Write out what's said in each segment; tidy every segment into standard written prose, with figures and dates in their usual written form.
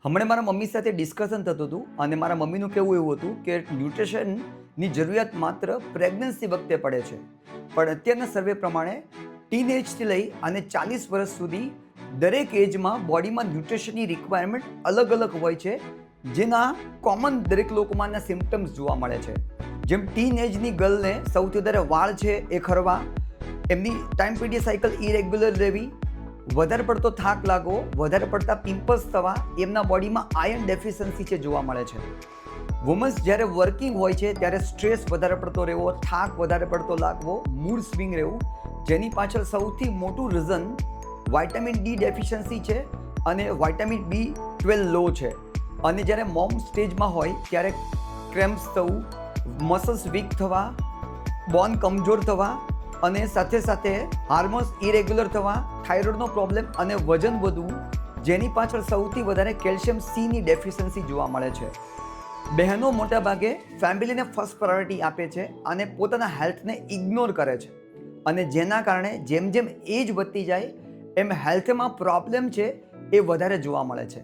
હમણાં મારા મમ્મી સાથે ડિસ્કશન થતું હતું અને મારા મમ્મીનું કહેવું એવું હતું કે ન્યુટ્રિશનની જરૂરિયાત માત્ર પ્રેગ્નન્સી વખતે પડે છે, પણ અત્યારના સર્વે પ્રમાણે ટીન એજથી લઈ અને 40 વર્ષ સુધી દરેક એજમાં બોડીમાં ન્યુટ્રિશનની રિક્વાયરમેન્ટ અલગ અલગ હોય છે, જેના કોમન દરેક લોકોમાંના સિમ્ટમ્સ જોવા મળે છે. જેમ ટીન એજની ગર્લને સૌથી વધારે વાળ છે એ ખરવા, એમની ટાઈમ પીરિયડ સાયકલ ઇરેગ્યુલર રહેવી, વધારે પડતો થાક લાગવો, વધારે પડતા પિમ્પલ્સ થવા, એમના બોડીમાં આયર્ન ડેફિશિયન્સી છે જોવા મળે છે. વુમન્સ જ્યારે વર્કિંગ હોય છે ત્યારે સ્ટ્રેસ વધારે પડતો રહેવો, થાક વધારે પડતો લાગવો, મૂડ સ્વિંગ રહેવું, જેની પાછળ સૌથી મોટું રીઝન વાઇટામિન ડી ડેફિશિયન્સી છે અને વાઇટામિન B12 લો છે. અને જ્યારે મોમ સ્ટેજમાં હોય ત્યારે ક્રેમ્પ્સ થવું, મસલ્સ વીક થવા, બોન કમજોર થવા અને સાથે સાથે હાર્મોન્સ ઇરેગ્યુલર થવા, થાઇરોઇડનો પ્રોબ્લેમ અને વજન વધવું, જેની પાછળ સૌથી વધારે કેલ્શિયમ Cની ડેફિશિયન્સી જોવા મળે છે. બહેનો મોટાભાગે ફેમિલીને ફર્સ્ટ પ્રાયોરિટી આપે છે અને પોતાના હેલ્થને ઇગ્નોર કરે છે, અને જેના કારણે જેમ જેમ એજ વધતી જાય એમ હેલ્થમાં પ્રોબ્લેમ છે એ વધારે જોવા મળે છે.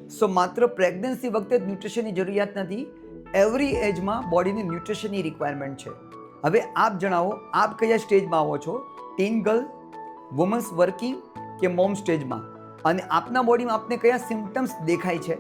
સો માત્ર પ્રેગ્નન્સી વખતે જ ન્યુટ્રિશનની જરૂરિયાત નથી, એવરી એજમાં બોડીની ન્યુટ્રિશનની રિક્વાયરમેન્ટ છે. હવે આપ જણાવો, આપ કયા સ્ટેજમાં આવો છો? ટીન ગર્લ, વુમન્સ વર્કિંગ કે મોમ સ્ટેજમાં? અને આપના બોડીમાં આપને કયા સિમ્ટમ્સ દેખાય છે?